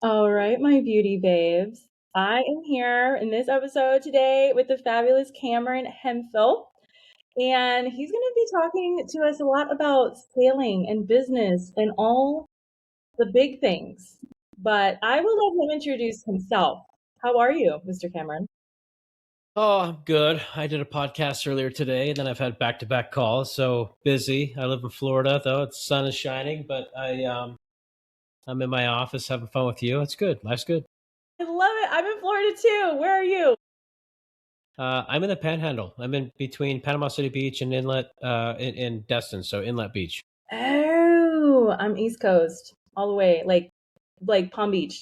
All right, my beauty babes. I am here in this episode today with the fabulous Cameron Hemphill, and he's going to be talking to us a lot about scaling and business and all the big things. But I will let him introduce himself. How are you, Mr. Cameron? Oh, I'm good. I did a podcast earlier today, and then I've had back-to-back calls. So busy. I live in Florida, though. The sun is shining, but I'm in my office having fun with you. It's good. Life's good. I love it. I'm in Florida too. Where are you? I'm in the Panhandle. I'm in between Panama City Beach and Inlet, in Destin, so Inlet Beach. Oh, I'm East Coast, all the way, like Palm Beach.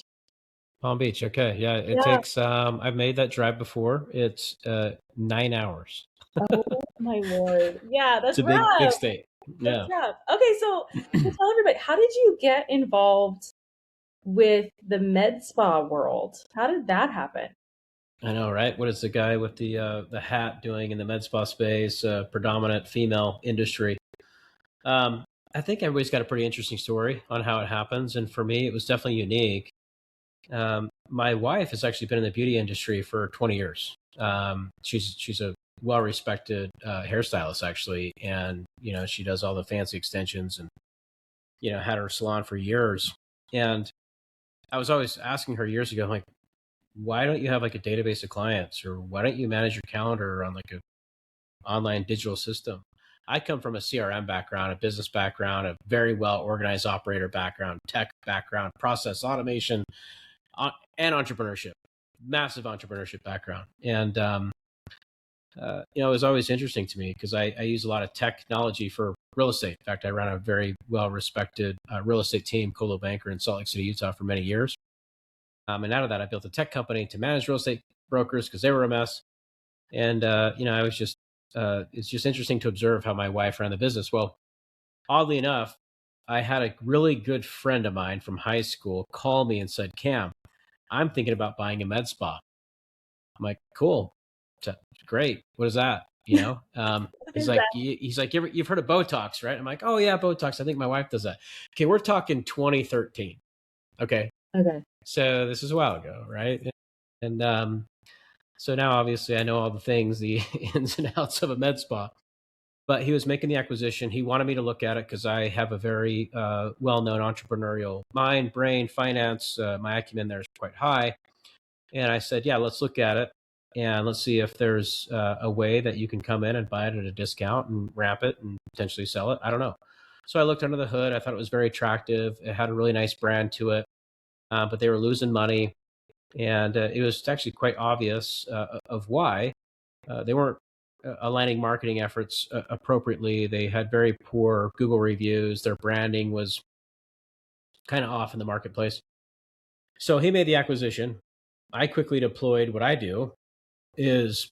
Palm Beach. Okay, yeah. It Yeah. takes. I've made that drive before. It's 9 hours. Oh my Lord. Yeah, It's that's a big rough. state. That's Yeah. rough. Okay, so tell everybody, how did you get involved with the med spa world? How did that happen? I know, right? What is the guy with the hat doing in the med spa space? Predominant female industry. Um, I think everybody's got a pretty interesting story on how it happens, and for me, it was definitely unique. My wife has actually been in the beauty industry for 20 years. She's a well respected hairstylist actually, and she does all the fancy extensions, and had her salon for years. And I was always asking her years ago, like, why don't you have like a database of clients, or why don't you manage your calendar on like a online digital system? I come from a CRM background, a business background, a very well organized operator background, tech background, process automation, and entrepreneurship, massive entrepreneurship background. And, it was always interesting to me because I use a lot of technology for real estate. In fact, I ran a very well respected real estate team, Colo Banker in Salt Lake City, Utah for many years. And out of that, I built a tech company to manage real estate brokers because they were a mess. And, I was just, it's just interesting to observe how my wife ran the business. Well, oddly enough, I had a really good friend of mine from high school call me and said, Cam, I'm thinking about buying a med spa. I'm like, cool. Great. What is that? What He's is that? like, you've heard of Botox, right? I'm like, oh yeah, Botox. I think my wife does that. Okay. We're talking 2013. Okay. Okay. So this is a while ago, right? And, so now obviously I know all the things, the ins and outs of a med spa. But he was making the acquisition. He wanted me to look at it because I have a very well-known entrepreneurial mind, brain, finance. My acumen there is quite high. And I said, yeah, let's look at it and let's see if there's a way that you can come in and buy it at a discount and wrap it and potentially sell it. I don't know. So I looked under the hood. I thought it was very attractive. It had a really nice brand to it, but they were losing money. And it was actually quite obvious of why. They weren't aligning marketing efforts appropriately. They had very poor Google reviews. Their branding was kind of off in the marketplace. So he made the acquisition. I quickly deployed what I do is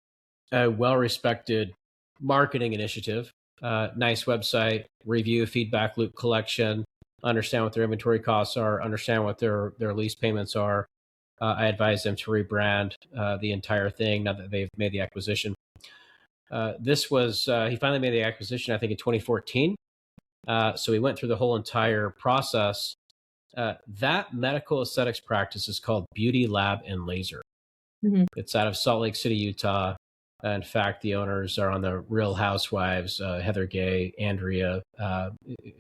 a well-respected marketing initiative, nice website, review, feedback loop collection, understand what their inventory costs are, understand what their lease payments are. I advise them to rebrand the entire thing now that they've made the acquisition. This was he finally made the acquisition, I think, in 2014. So he went through the whole entire process. That medical aesthetics practice is called Beauty Lab and Laser. Mhm. It's out of Salt Lake City, Utah. In fact, the owners are on the Real Housewives, Heather Gay, Andrea,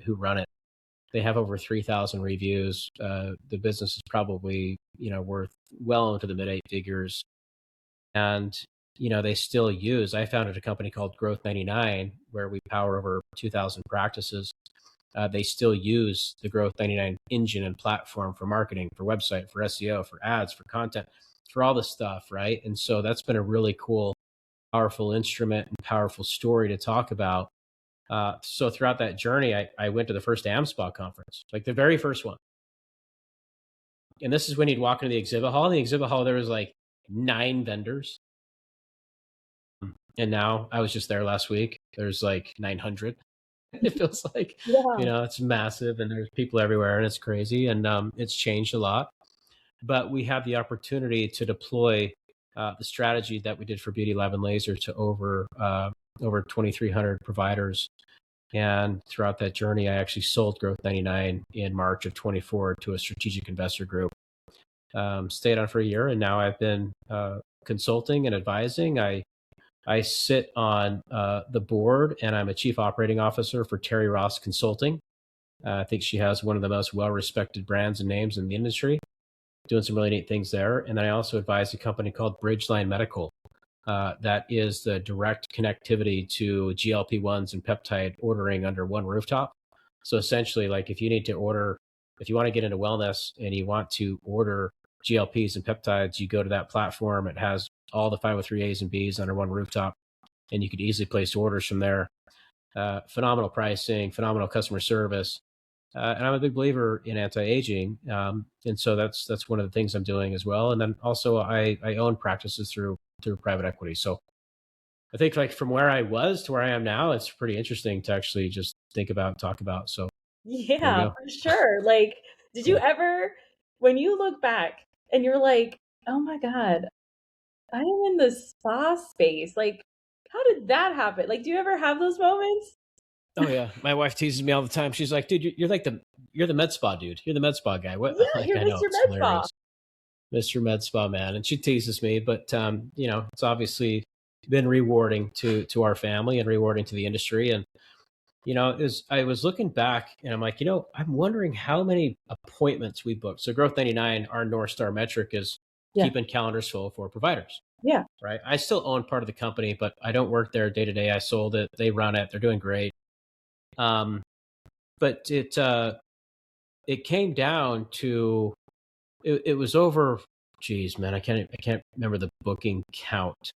who run it. They have over 3,000 reviews. The business is probably worth well into the mid eight figures, and they still use. I founded a company called Growth 99 where we power over 2,000 practices. They still use the Growth 99 engine and platform for marketing, for website, for SEO, for ads, for content, for all this stuff, right? And so that's been a really cool, powerful instrument and powerful story to talk about. So throughout that journey, I went to the first AmSpa conference, like the very first one. And this is when you'd walk into the exhibit hall. In the exhibit hall, there was like 9 vendors. And now I was just there last week. There's like 900. It feels like, Yeah. it's massive and there's people everywhere and it's crazy. And it's changed a lot. But we have the opportunity to deploy the strategy that we did for Beauty Lab and Laser to over 2,300 providers. And throughout that journey, I actually sold Growth 99 in March of 24 to a strategic investor group. Stayed on for a year, and now I've been consulting and advising. I sit on the board, and I'm a chief operating officer for Terry Ross Consulting. I think she has one of the most well-respected brands and names in the industry, doing some really neat things there. And then I also advise a company called Bridgeline Medical. That is the direct connectivity to GLP-1s and peptide ordering under one rooftop. So essentially, like if you need to order, if you want to get into wellness and you want to order GLPs and peptides, you go to that platform. It has all the 503As and Bs under one rooftop, and you could easily place orders from there. Phenomenal pricing, phenomenal customer service. And I'm a big believer in anti-aging, and so that's one of the things I'm doing as well. And then also I own practices through private equity. So I think like from where I was to where I am now, it's pretty interesting to actually just think about, talk about. So there you Yeah, go. for sure. Like, did you Yeah. ever, when you look back and you're like, oh my God, I am in the spa space. Like, how did that happen? Like, do you ever have those moments? Oh yeah. My wife teases me all the time. She's like, dude, you're like you're the med spa dude. You're the med spa guy. What? I'm Yeah, like, you're I know, Mr. it's MedSpa. hilarious. Mr. Med Spa man. And she teases me, but it's obviously been rewarding to our family and rewarding to the industry. And is I was looking back and I'm like, I'm wondering how many appointments we booked. So Growth 99, our North Star metric is Yeah, keeping calendars full for providers, yeah. right? I still own part of the company, but I don't work there day to day. I sold it. They run it. They're doing great. Um, but it came down to it was over. Geez, man, I can't remember the booking count,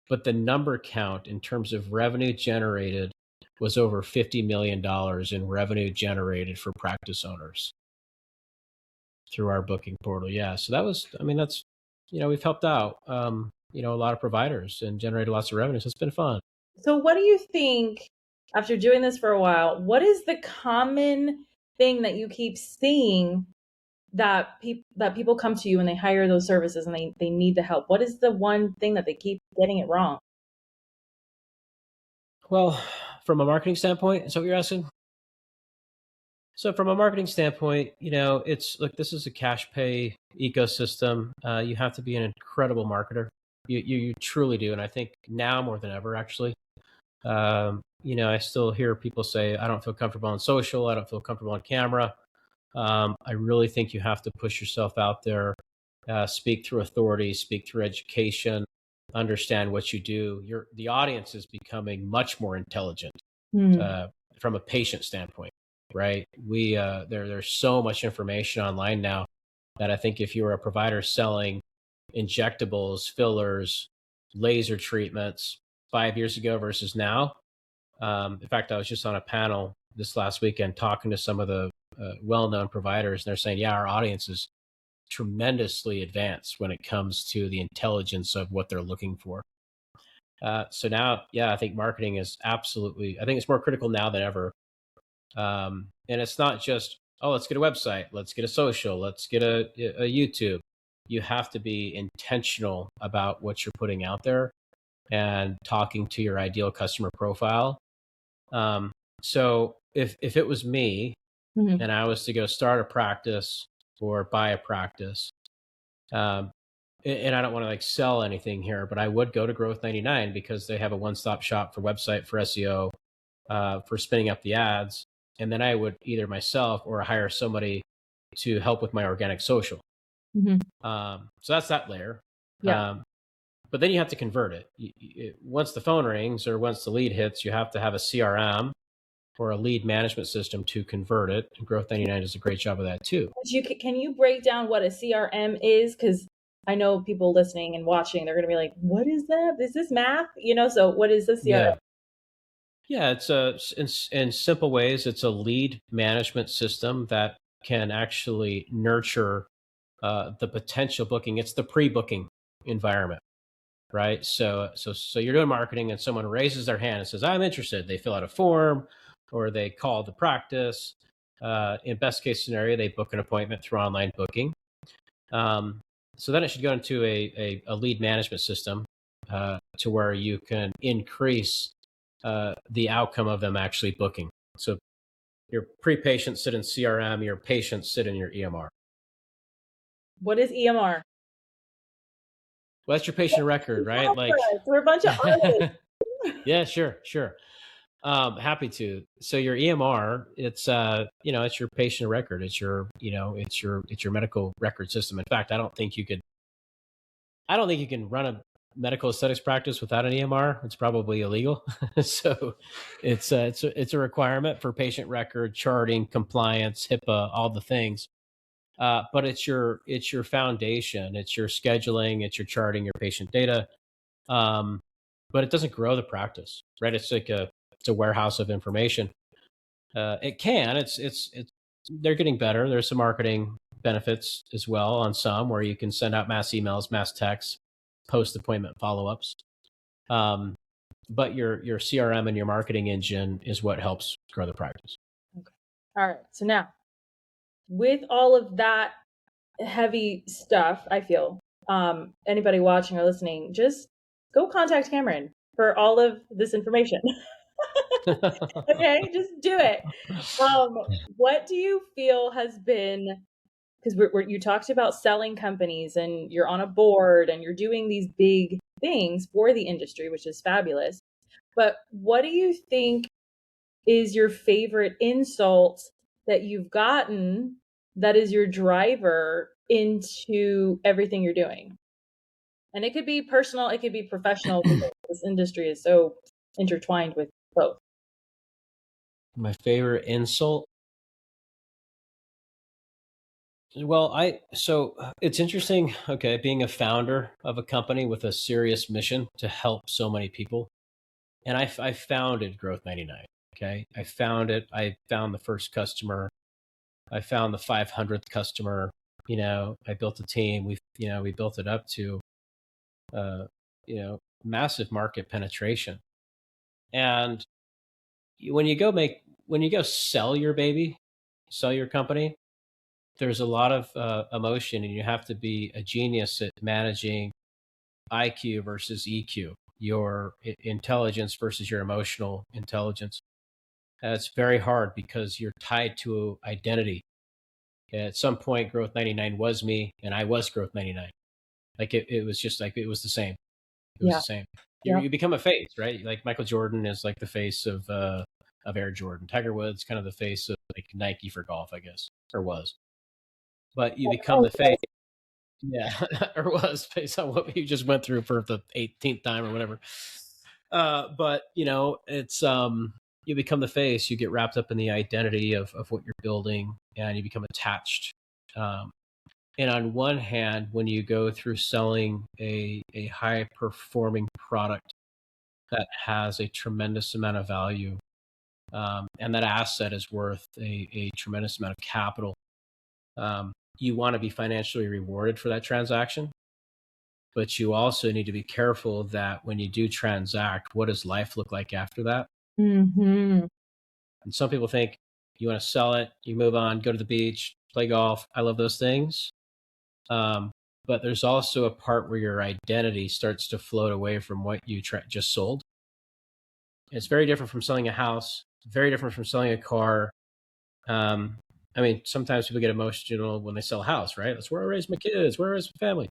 but the number count in terms of revenue generated was over $50 million in revenue generated for practice owners through our booking portal. Yeah, so that was, I mean, that's, we've helped out, a lot of providers and generated lots of revenue. So it's been fun. So, what do you think, after doing this for a while, what is the common thing that you keep seeing that people come to you and they hire those services and they need the help? What is the one thing that they keep getting it wrong? Well, from a marketing standpoint, is that what you're asking? So from a marketing standpoint, it's look, this is a cash pay ecosystem. You have to be an incredible marketer. You truly do. And I think now more than ever, actually, I still hear people say, I don't feel comfortable on social. I don't feel comfortable on camera. I really think you have to push yourself out there, speak through authority, speak through education, understand what you do. The audience is becoming much more intelligent Hmm. uh, from a patient standpoint, right? There's so much information online now that I think if you were a provider selling injectables, fillers, laser treatments 5 years ago versus now. In fact, I was just on a panel this last weekend talking to some of the well-known providers, and they're saying, yeah, our audience is tremendously advanced when it comes to the intelligence of what they're looking for. So now, yeah, I think marketing is absolutely, I think it's more critical now than ever. And it's not just, oh, let's get a website, let's get a social, let's get a YouTube. You have to be intentional about what you're putting out there and talking to your ideal customer profile. Um, so if it was me Hmm. and I was to go start a practice or buy a practice, um, and I don't want to like sell anything here, but I would go to Growth 99 because they have a one-stop shop for website, for SEO, for spinning up the ads. And then I would either myself or hire somebody to help with my organic social. Hmm. So that's that layer. Yeah. Um, but then you have to convert it. Once the phone rings or once the lead hits, you have to have a CRM or a lead management system to convert it. And Growth 99 does a great job of that too. Can you break down what a CRM is? Because I know people listening and watching, they're going to be like, what is that? Is this math? So what is the CRM? Yeah. Yeah, in simple ways, it's a lead management system that can actually nurture the potential booking. It's the pre-booking environment, right? So you're doing marketing, and someone raises their hand and says, "I'm interested." They fill out a form, or they call the practice. In best case scenario, they book an appointment through online booking. Um, so then it should go into a lead management system to where you can increase the outcome of them actually booking. So your pre-patients sit in CRM, your patients sit in your EMR. What is EMR? Well, that's your patient record, right? Like, We're a bunch of artists. yeah, sure. Happy to. So your EMR, it's it's your patient record. It's your, it's your medical record system. In fact, I don't think you can run a medical aesthetics practice without an EMR. It's probably illegal. So it's a requirement for patient record charting, compliance, HIPAA, all the things. But it's your foundation. It's your scheduling. It's your charting, your patient data. Um, but it doesn't grow the practice, right? It's a warehouse of information. It can. It's they're getting better. There's some marketing benefits as well on some where you can send out mass emails, mass texts, post appointment follow ups. Um, but your CRM and your marketing engine is what helps grow the practice. Okay. All right. So now, with all of that heavy stuff, I feel anybody watching or listening, just go contact Cameron for all of this information. Okay, just do it. What do you feel has been, because you talked about selling companies and you're on a board and you're doing these big things for the industry, which is fabulous. But what do you think is your favorite insult that you've gotten that is your driver into everything you're doing? And it could be personal, it could be professional, because this industry is so intertwined with both. My favorite insult. Well, it's interesting. Okay, being a founder of a company with a serious mission to help so many people, and I founded Growth 99. Okay, I found it. I found the first customer. I found the 500th customer. I built a team. We built it up to, uh, massive market penetration. And when you go sell your baby, sell your company, there's a lot of emotion, and you have to be a genius at managing IQ versus EQ, your intelligence versus your emotional intelligence. It's very hard because you're tied to identity. At some point, Growth 99 was me, and I was Growth 99. Like it was just like it was the same. It was Yeah. the same. Yeah. You become a face, right? Like Michael Jordan is like the face of Air Jordan. Tiger Woods kind of the face of like Nike for golf, I guess, or was. But you become Oh, the face. Yeah, or was based on what you just went through for the 18th time or whatever. But it's you become the face. You get wrapped up in the identity of what you're building, and you become attached. Um, and on one hand, when you go through selling a high performing product that has a tremendous amount of value, and that asset is worth a tremendous amount of capital, you want to be financially rewarded for that transaction. But you also need to be careful that when you do transact, what does life look like after that? Mm-hmm. And some people think you want to sell it, you move on, go to the beach, play golf. I love those things. But there's also a part where your identity starts to float away from what you just sold. It's very different from selling a house, very different from selling a car. Um, I mean, sometimes people get emotional when they sell a house, right? That's where I raised my kids, where I raised my family.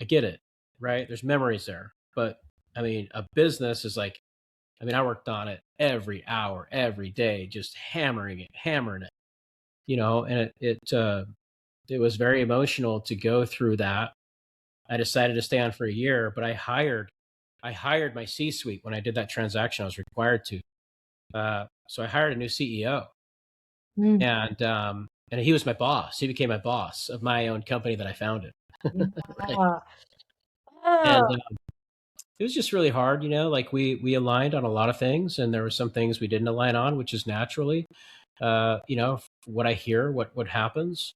I get it, right? There's memories there. But I mean, a business is like, I worked on it every hour, every day, just hammering it, and it was very emotional to go through that. I decided to stay on for a year, but I hired my C-suite when I did that transaction. I was required to. So I hired a new CEO, Mm. and he was my boss. He became my boss of my own company that I founded. Right. Yeah. And Oh. it was just really hard, like we aligned on a lot of things, and there were some things we didn't align on, which is naturally, what I hear, what happens.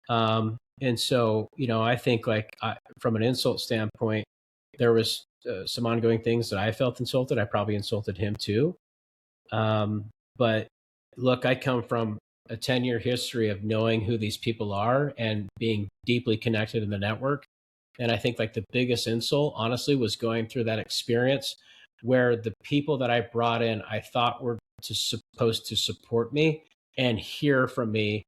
And so, I think like from an insult standpoint, there was some ongoing things that I felt insulted. I probably insulted him too. Um, but look, I come from a 10-year history of knowing who these people are and being deeply connected in the network. And I think like the biggest insult, honestly, was going through that experience where the people that I brought in, I thought were supposed to support me and hear from me.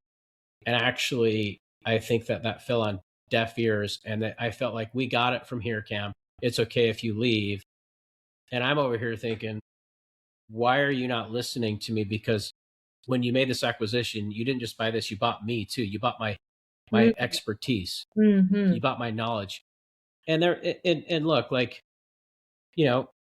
And actually, I think that fell on deaf ears, and that I felt like, we got it from here, Cam. It's okay if you leave. And I'm over here thinking, why are you not listening to me? Because when you made this acquisition, you didn't just buy this, you bought me too. You bought my expertise. Mm-hmm. You bought my knowledge. And there, and look, like,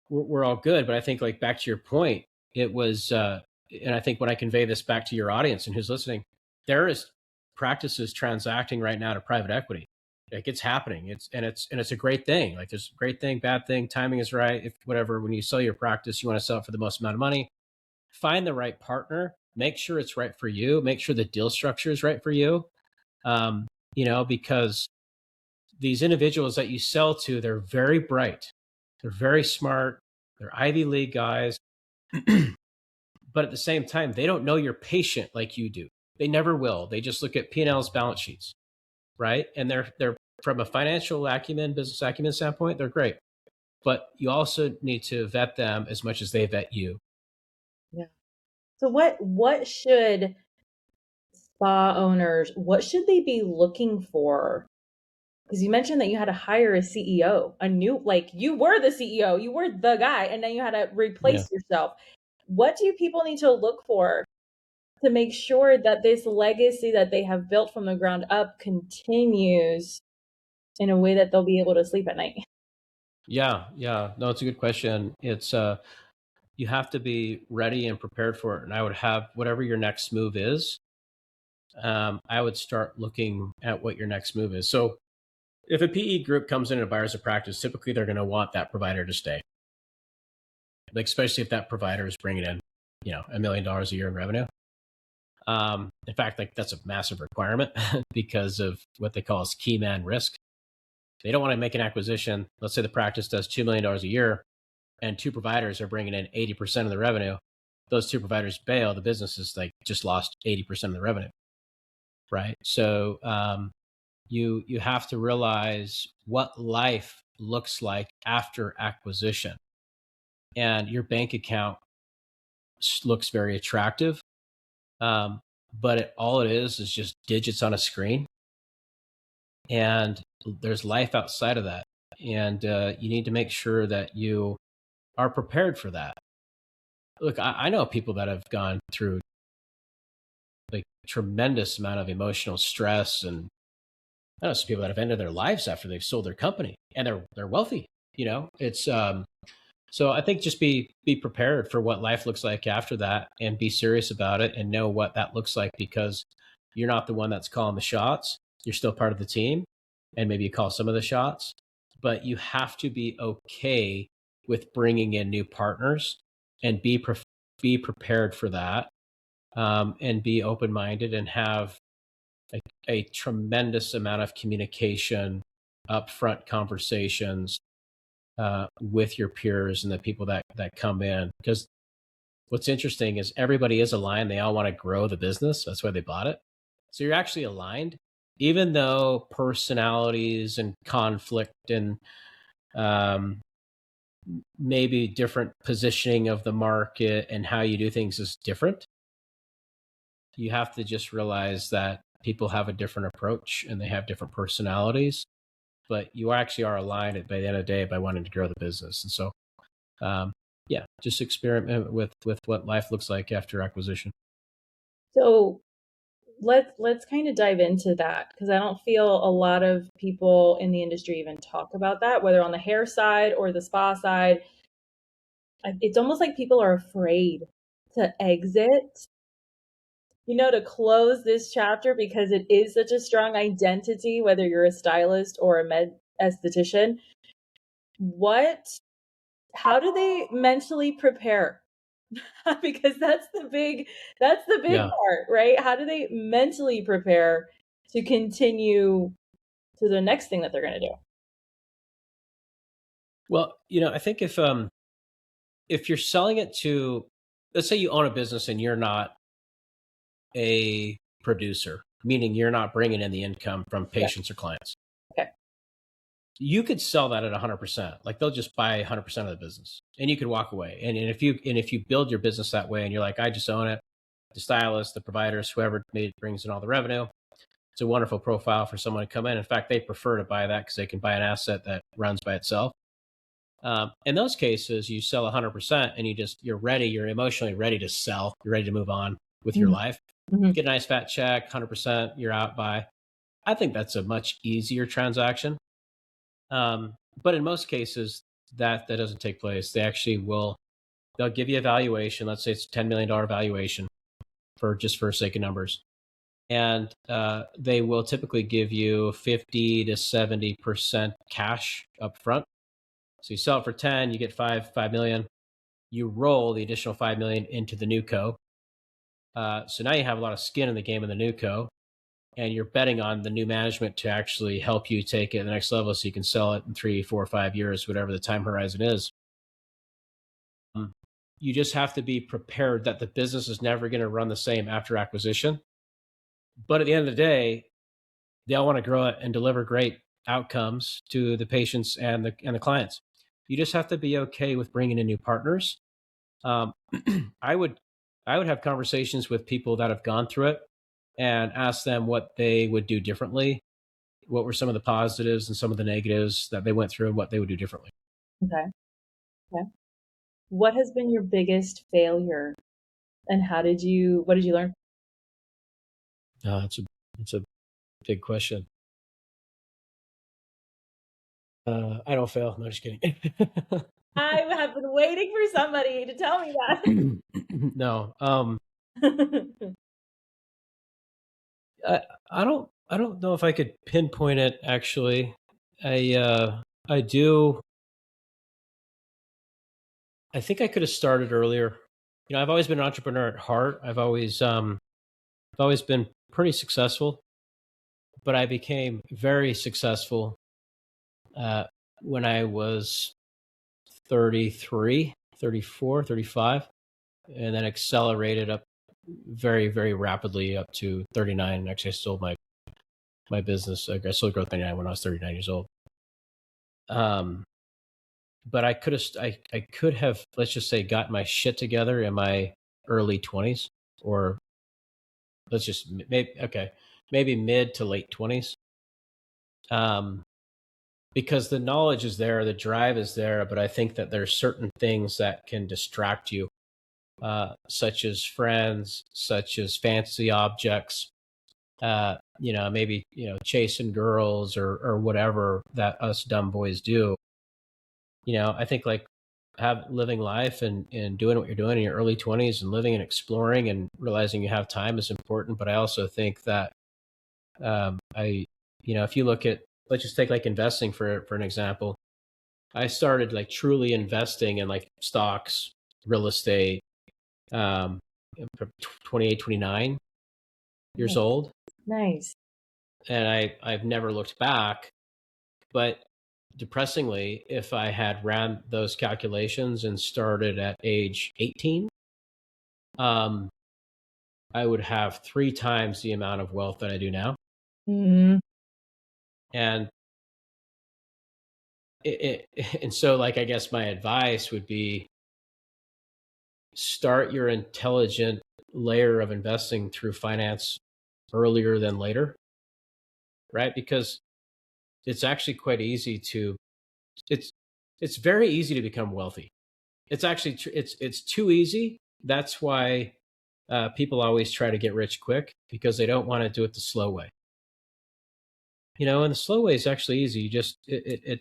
we're all good, but I think, like, back to your point, it was, and I think when I convey this back to your audience and who's listening, there is practices transacting right now to private equity. Like, it's happening. It's a great thing. Like, there's a great thing, bad thing, timing is right. If whatever, when you sell your practice, you want to sell it for the most amount of money. Find the right partner. Make sure it's right for you. Make sure the deal structure is right for you. Because these individuals that you sell to, they're very bright, they're very smart, they're Ivy League guys, but at the same time, they don't know your patient like you do. They never will. They just look at P&L's, balance sheets, right? And they're from a financial acumen, business acumen standpoint, they're great. But you also need to vet them as much as they vet you. Yeah. So what should spa owners, what should they be looking for? Because you mentioned that you had to hire a CEO, like, you were the CEO, you were the guy, and then you had to replace yourself. What do people need to look for to make sure that this legacy that they have built from the ground up continues in a way that they'll be able to sleep at night? Yeah. No, it's a good question. It's you have to be ready and prepared for it. And I would have, whatever your next move is, I would start looking at what your next move is. So if a PE group comes in and buyers a practice, typically they're going to want that provider to stay. Like, especially if that provider is bringing in, $1 million a year in revenue. In fact, like, that's a massive requirement because of what they call as key man risk. They don't want to make an acquisition. Let's say the practice does $2 million a year and two providers are bringing in 80% of the revenue. Those two providers bail, the business is like just lost 80% of the revenue. Right. So, you have to realize what life looks like after acquisition, and your bank account looks very attractive, but all it is just digits on a screen, and there's life outside of that, and you need to make sure that you are prepared for that. Look, I know people that have gone through, like, tremendous amount of emotional stress, and I know some people that have ended their lives after they've sold their company, and they're wealthy. It's so I think just be prepared for what life looks like after that, and be serious about it, and know what that looks like, because you're not the one that's calling the shots. You're still part of the team, and maybe you call some of the shots, but you have to be okay with bringing in new partners, and be prepared for that, and be open minded, and have a tremendous amount of communication, upfront conversations with your peers and the people that come in. Because what's interesting is everybody is aligned. They all want to grow the business. That's why they bought it. So you're actually aligned, even though personalities and conflict and maybe different positioning of the market and how you do things is different. You have to just realize that people have a different approach and they have different personalities, but you actually are aligned by the end of the day by wanting to grow the business. And so, just experiment with what life looks like after acquisition. So let's kind of dive into that, because I don't feel a lot of people in the industry even talk about that, whether on the hair side or the spa side. It's almost like people are afraid to exit, to close this chapter, because it is such a strong identity, whether you're a stylist or a med esthetician. How do they mentally prepare? Because that's the big Yeah. part, right? How do they mentally prepare to continue to the next thing that they're going to do? Well, I think if you're selling it to, let's say you own a business and you're not a producer, meaning you're not bringing in the income from Yeah. patients or clients, Okay. you could sell that at 100%. Like, they'll just buy 100% of the business, and you could walk away. And if you build your business that way, and you're like, I just own it, the stylist, the providers, whoever brings in all the revenue, it's a wonderful profile for someone to come in. In fact, they prefer to buy that because they can buy an asset that runs by itself. In those cases, you sell 100% and you're ready. You're emotionally ready to sell. You're ready to move on with your life. Mm-hmm. Get a nice fat check, 100%. You're out by. I think that's a much easier transaction. But in most cases, that doesn't take place. They'll give you a valuation. Let's say it's a $10 million valuation for sake of numbers. And they will typically give you 50 to 70% cash up front. So you sell it for 10, you get 5 million. You roll the additional 5 million into the new co. So now you have a lot of skin in the game in the new co, and you're betting on the new management to actually help you take it to the next level so you can sell it in 3, 4, 5 years, whatever the time horizon is. You just have to be prepared that the business is never going to run the same after acquisition. But at the end of the day, they all want to grow it and deliver great outcomes to the patients and the clients. You just have to be okay with bringing in new partners. I would have conversations with people that have gone through it and ask them what they would do differently. What were some of the positives and some of the negatives that they went through and what they would do differently. Okay. What has been your biggest failure, and what did you learn? It's a big question. I don't fail. No, just kidding. I have been waiting for somebody to tell me that. No. I don't know if I could pinpoint it actually. I do. I think I could have started earlier. I've always been an entrepreneur at heart. I've always been pretty successful, but I became very successful when I was 33, 34, 35, and then accelerated up very, very rapidly up to 39. Actually, I sold my business. I sold Growth 99 when I was 39 years old. But I could have, let's just say, got my shit together in my early 20s, or let's just maybe mid to late 20s. Because the knowledge is there, the drive is there, but I think that there's certain things that can distract you, such as friends, such as fancy objects, maybe, chasing girls or whatever that us dumb boys do. I think like living life and doing what you're doing in your early 20s and living and exploring and realizing you have time is important. But I also think that, if you look at, let's just take like investing for an example. I started like truly investing in like stocks, real estate, 28, 29 years old. Nice. And I've never looked back, but depressingly, if I had ran those calculations and started at age 18, I would have 3 times the amount of wealth that I do now. Mm-hmm. And and so, like, I guess my advice would be start your intelligent layer of investing through finance earlier than later, right? Because it's actually quite easy it's very easy to become wealthy. It's actually, it's too easy. That's why people always try to get rich quick, because they don't want to do it the slow way. And the slow way is actually easy. You just, at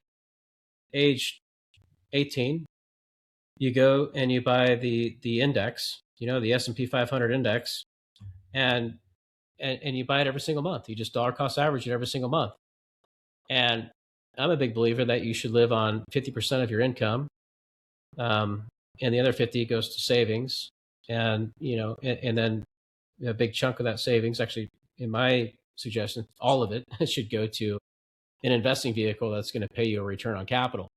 age 18, you go and you buy the index, the S&P 500 index, and you buy it every single month. You just dollar cost average it every single month. And I'm a big believer that you should live on 50% of your income, and the other 50 goes to savings, and then a big chunk of that savings, actually, in my suggestion, all of it should go to an investing vehicle that's going to pay you a return on capital.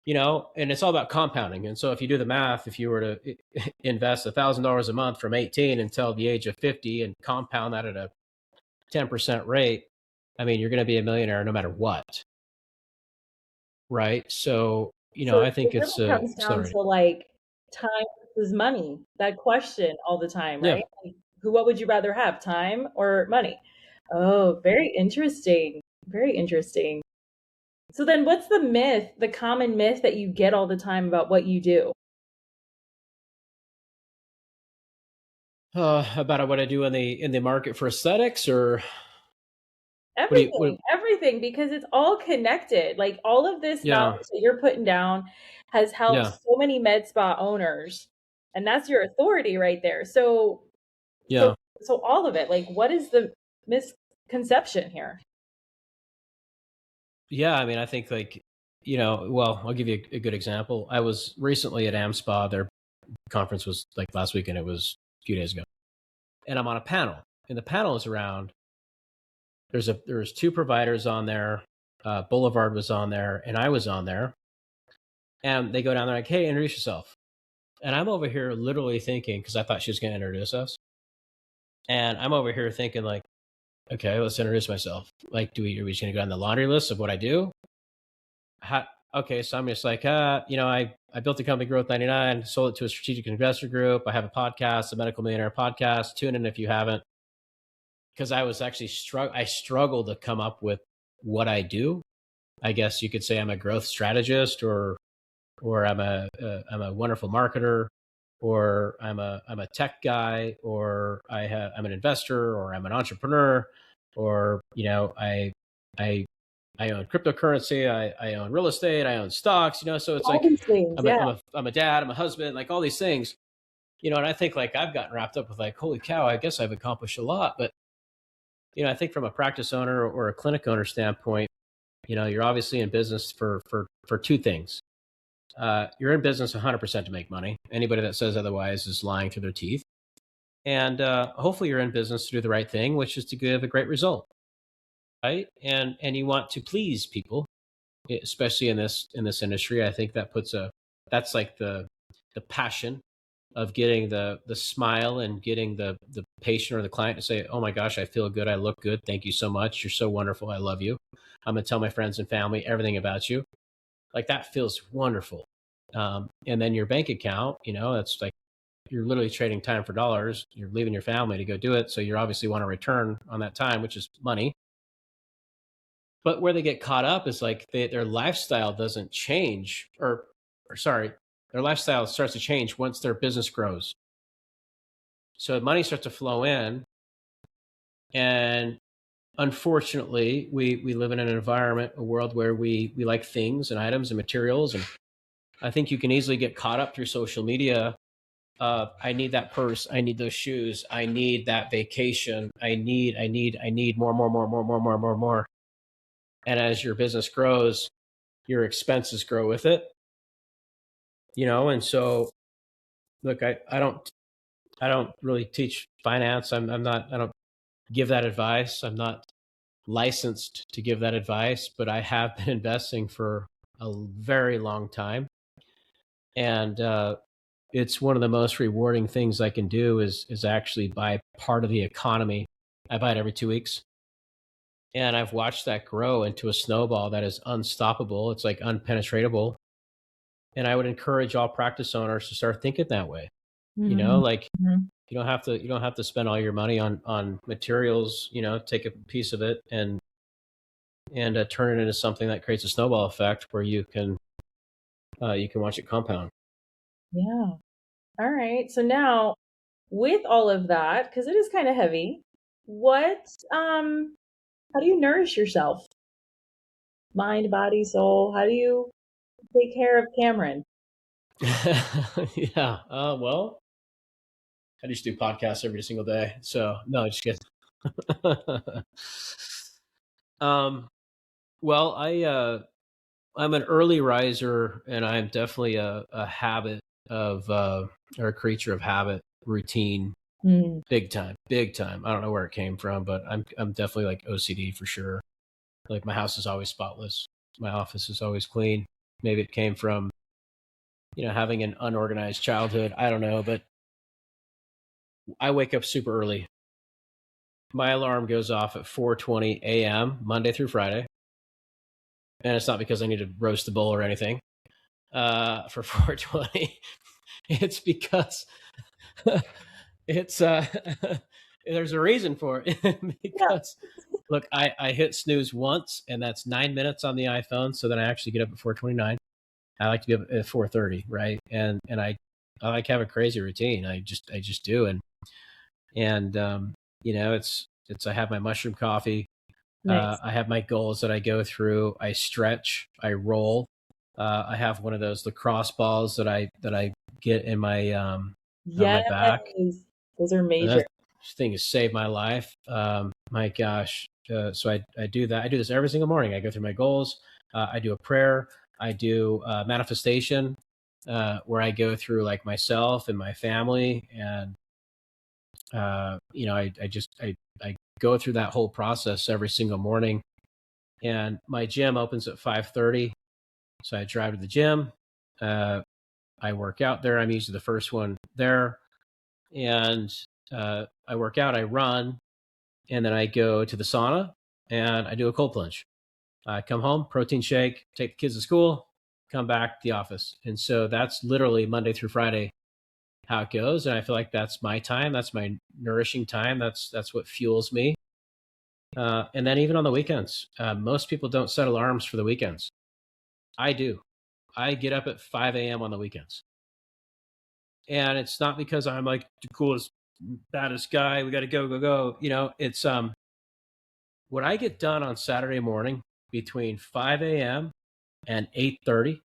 And it's all about compounding. And so if you do the math, if you were to invest $1,000 a month from 18 until the age of 50 and compound that at a 10% rate, I mean, you're going to be a millionaire no matter what. Right. So, I think it it's really comes down to like time versus money. That question all the time, right? Yeah. Like, what would you rather have, time or money? Oh, very interesting. Very interesting. So then what's the myth, the common myth that you get all the time about what you do? About what I do in the market for aesthetics, or what do you? Everything, everything, because it's all connected. Like all of this Yeah, knowledge that you're putting down has helped yeah, so many med spa owners, and that's your authority right there. So, yeah, so all of it. Like, what is the misconception here? yeah. I mean, I think like well, I'll give you a good example. I was recently at AmSpa. Their conference was like last week, and it was a few days ago. And I'm on a panel, and the panel is around. There's two providers on there. Boulevard was on there, and I was on there. And they go down there like, "Hey, introduce yourself." And I'm over here literally thinking, because I thought she was going to introduce us, and I'm over here thinking like, okay, let's introduce myself. Like, are we just going to go on the laundry list of what I do? How, okay, so I'm just like, I built a company, Growth 99, sold it to a strategic investor group. I have a podcast, the Medical Millionaire Podcast. Tune in if you haven't, because I was actually I struggled to come up with what I do. I guess you could say I'm a growth strategist, or I'm a wonderful marketer, or I'm a tech guy, or I'm an investor, or I'm an entrepreneur, or I I own cryptocurrency, I own real estate, I own stocks, so it's All like these things, yeah. I'm a dad, I'm a husband, like all these things, and I think like I've gotten wrapped up with like, holy cow, I guess I've accomplished a lot. But I think from a practice owner or a clinic owner standpoint, you're obviously in business for two things. You're in business 100% to make money. Anybody that says otherwise is lying through their teeth. And hopefully, you're in business to do the right thing, which is to give a great result, right? And you want to please people, especially in this industry. I think that's like the passion of getting the smile and getting the patient or the client to say, "Oh my gosh, I feel good, I look good. Thank you so much. You're so wonderful. I love you. I'm gonna tell my friends and family everything about you." Like that feels wonderful. And then your bank account, that's like you're literally trading time for dollars. You're leaving your family to go do it, so you obviously want to return on that time, which is money. But where they get caught up is like their lifestyle doesn't change, or sorry, their lifestyle starts to change once their business grows. So money starts to flow in, and unfortunately, we live in an environment, a world where we like things and items and materials, and I think you can easily get caught up through social media. I need that purse. I need those shoes. I need that vacation. I need more, more, more, more, more, more, more, more. And as your business grows, your expenses grow with it, and so look, I don't really teach finance. I'm not, I don't give that advice. I'm not licensed to give that advice, but I have been investing for a very long time. And, it's one of the most rewarding things I can do is actually buy part of the economy. I buy it every 2 weeks, and I've watched that grow into a snowball that is unstoppable. It's like unpenetratable, and I would encourage all practice owners to start thinking that way. Mhm. Like Mhm. you don't have to spend all your money on materials. Take a piece of it and turn it into something that creates a snowball effect where you can watch it compound. Yeah. All right. So now, with all of that, because it is kind of heavy, what how do you nourish yourself? Mind, body, soul. How do you take care of Cameron? Yeah. Well, I just do podcasts every single day. So no, just kidding. um, well, I'm an early riser, and I'm definitely a habit of or a creature of habit, routine, Mm, big time, big time. I don't know where it came from, but I'm definitely like OCD for sure. Like my house is always spotless, my office is always clean. Maybe it came from having an unorganized childhood. I don't know, but I wake up super early. My alarm goes off at 4:20 a.m. Monday through Friday, and it's not because I need to roast a bull or anything for 4:20. It's because it's there's a reason for it Yeah. because look, I hit snooze once, and that's 9 minutes on the iPhone. So then I actually get up at 4:29. I like to be up at 4:30, right? And I like have a crazy routine. I just do, and it's I have my mushroom coffee. Nice. I have my goals that I go through. I stretch. I roll. I have one of those lacrosse balls that I get in my Yes. back. Those are And major. that thing has saved my life. My gosh. So I do that. I do this every single morning. I go through my goals. I do a prayer. I do manifestation, where I go through like myself and my family, and I go through that whole process every single morning. And my gym opens at 5:30, so I drive to the gym. Uh, I work out there. I'm usually the first one there, and I work out. I run, and then I go to the sauna and I do a cold plunge. I come home, protein shake, take the kids to school, come back to the office. And so that's literally Monday through Friday how it goes. And I feel like that's my time. That's my nourishing time. That's what fuels me. And then even on the weekends, most people don't set alarms for the weekends. I do. I get up at 5 a.m. on the weekends. And it's not because I'm like the coolest, baddest guy. We got to go, go, go. It's what I get done on Saturday morning between 5 a.m. and 8:30.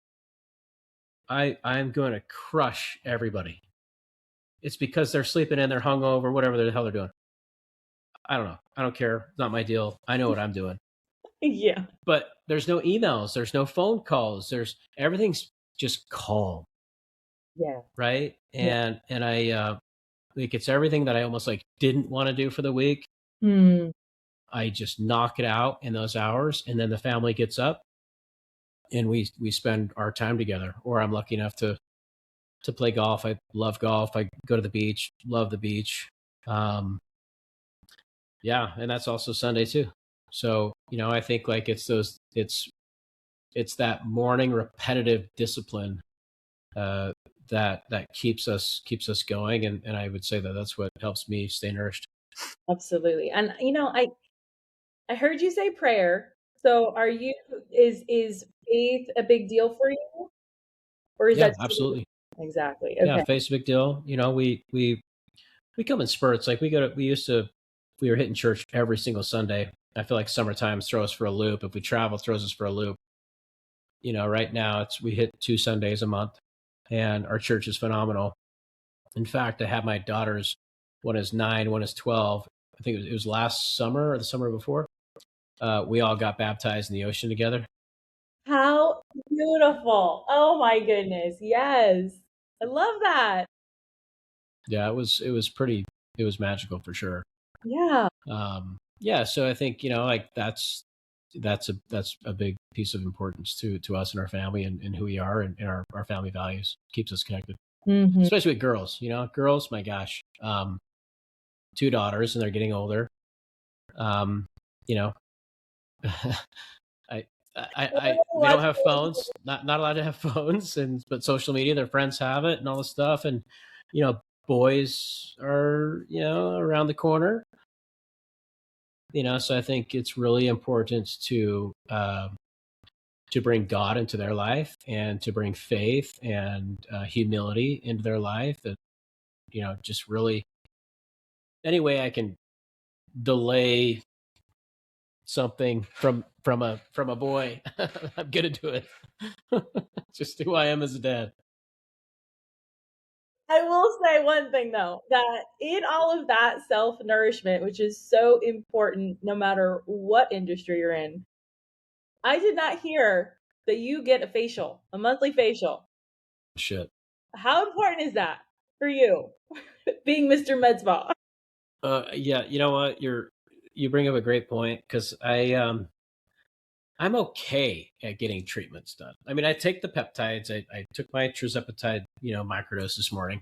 I'm going to crush everybody. It's because they're sleeping in, they're hungover, whatever the hell they're doing. I don't know. I don't care. It's not my deal. I know what I'm doing. Yeah. But there's no emails, there's no phone calls, there's everything's just calm, Yeah. right? Yeah. And I like it's everything that I almost like didn't want to do for the week. Hmm. I just knock it out in those hours, and then the family gets up and we spend our time together. Or I'm lucky enough to play golf. I love golf. I go to the beach, love the beach. Um, yeah, and that's also Sunday too. So, I think like it's that morning repetitive discipline, uh, that keeps us going, and I would say that that's what helps me stay nourished. Absolutely. And I heard you say prayer. So are you is faith a big deal for you? Or is Yeah, that absolutely. exactly. Yeah, Okay. faith's a big deal. We come in spurts. Like we were hitting church every single Sunday. I feel like summertime throws us for a loop. If we travel, throws us for a loop. Right now we hit 2 Sundays a month, and our church is phenomenal. In fact, I have my daughters. One is 9, one is 12. I think it was last summer or the summer before. We all got baptized in the ocean together. How beautiful. Oh my goodness. Yes. I love that. Yeah, it was magical for sure. Yeah. Yeah, so I think like that's a big piece of importance to us and our family, and who we are, and our family values keeps us connected, Hmm. especially with girls. Girls, my gosh, 2 daughters, and they're getting older. um you know I, they don't have phones, not allowed to have phones, and but social media, their friends have it and all this stuff, and you know boys are around the corner. So I think it's really important to bring God into their life, and to bring faith and humility into their life, and just really any way I can delay something from a boy, I'm gonna do it. Just who I am as a dad. I will say one thing though, that in all of that self nourishment, which is so important no matter what industry you're in, I did not hear that you get a facial, a monthly facial. Shit. How important is that for you, being Mr. MedSpa? Yeah, you know what? You bring up a great point, because I'm okay at getting treatments done. I mean, I take the peptides. I took my trizepatide, microdose this morning.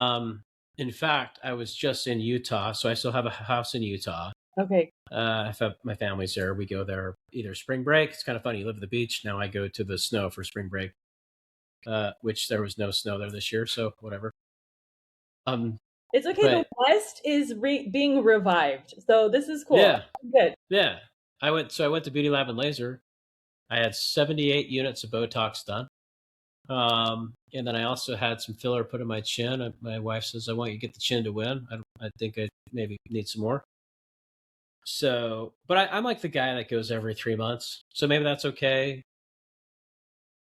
In fact, I was just in Utah, so I still have a house in Utah. Okay. My family's there. We go there either spring break. It's kind of funny. You live at the beach. Now I go to the snow for spring break, which there was no snow there this year, so whatever. It's okay. The But West is being revived, so this is cool. yeah, Good. yeah. I went to Beauty Lab and Laser. I had 78 units of Botox done. And then I also had some filler put in my chin. My wife says, I want you to get the chin to win. I think I maybe need some more. So, but I'm like the guy that goes every 3 months. So maybe that's okay.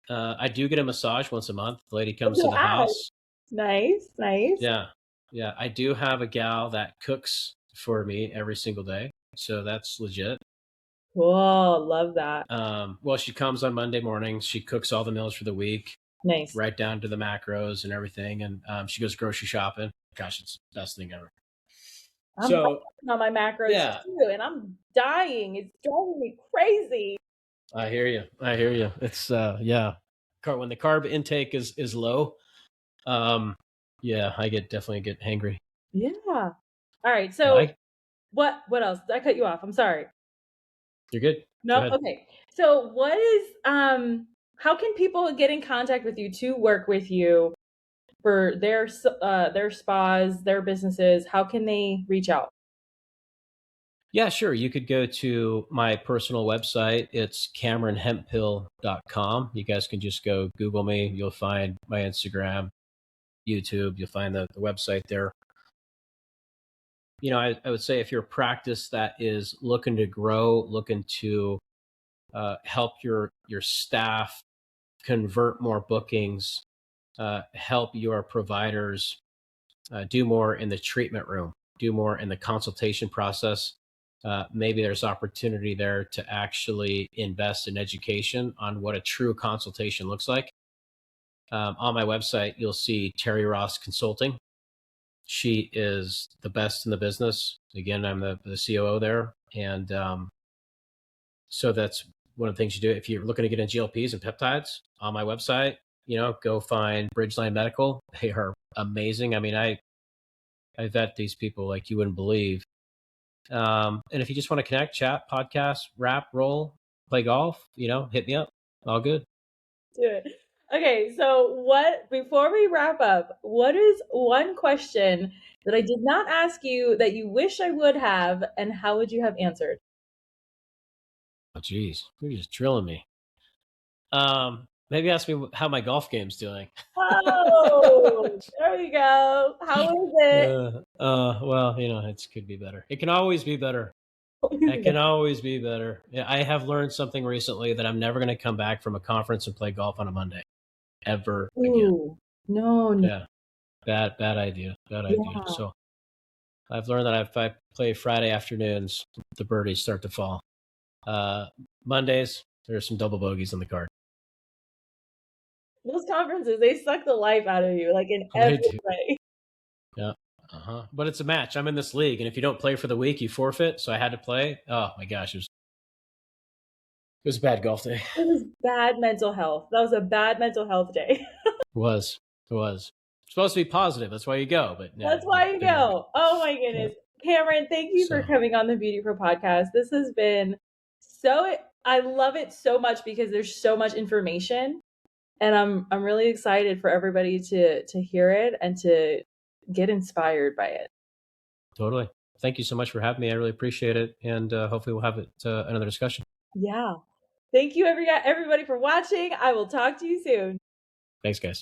I do get a massage once a month. The lady comes to the Yeah. house. Nice, nice. Yeah. Yeah. I do have a gal that cooks for me every single day. So that's legit. Cool. Love that. Well, she comes on Monday mornings. She cooks all the meals for the week, Nice. right down to the macros and everything. And she goes grocery shopping. Gosh, it's the best thing ever. I'm So working on my macros yeah, too, and I'm dying. It's driving me crazy. I hear you. I hear you. It's yeah, when the carb intake is low, um, yeah, I definitely get hangry. Yeah. All right. Yeah, So what else? Did I cut you off? I'm sorry. you're good. Go No? ahead. Okay. So what is how can people get in contact with you to work with you for their spas, their businesses? How can they reach out? Yeah, sure. You could go to my personal website. It's CameronHemphill.com. You guys can just go Google me. You'll find my Instagram, YouTube. You'll find the website there. You know, I would say if you're a practice that is looking to grow, looking to help your staff convert more bookings, help your providers do more in the treatment room, do more in the consultation process. Maybe there's opportunity there to actually invest in education on what a true consultation looks like. On my website, you'll see Terry Ross Consulting. She is the best in the business. Again, I'm the COO there. And so that's one of the things you do. If you're looking to get in GLPs and peptides on my website, you know, go find Bridgeline Medical. They are amazing. I mean, I vet these people like you wouldn't believe. And if you just want to connect, chat, podcast, rap, roll, play golf, you know, hit me up. All good. Do it. Okay, so what before we wrap up, what is one question that I did not ask you that you wish I would have, and how would you have answered? Oh, geez, you're just drilling me. Maybe ask me how my golf game's doing. Oh, there we go. How is it? Well, you know, it could be better. It can always be better. It can always be better. Yeah, I have learned something recently that I'm never going to come back from a conference and play golf on a Monday ever again. Ooh, no, no. Yeah, bad idea. Bad idea. Yeah. So I've learned that if I play Friday afternoons, the birdies start to fall. Mondays, there's some double bogeys on the card. Those conferences, they suck the life out of you, like in They every do. way. Yeah. But it's a match. I'm in this league, and if you don't play for the week, you forfeit. So I had to play. Oh my gosh, it was a bad golf day. It was bad mental health. That was a bad mental health day. It was. It's supposed to be positive. That's why you go. But no, That's why you didn't work. go. Oh my Yeah. goodness. Cameron, thank you for So coming on the BeautyPro podcast. This has been I love it so much because there's so much information, and I'm really excited for everybody to hear it and to get inspired by it. totally. Thank you so much for having me. I really appreciate it, and hopefully we'll have another discussion. Yeah. Thank you everybody for watching. I will talk to you soon. Thanks, guys.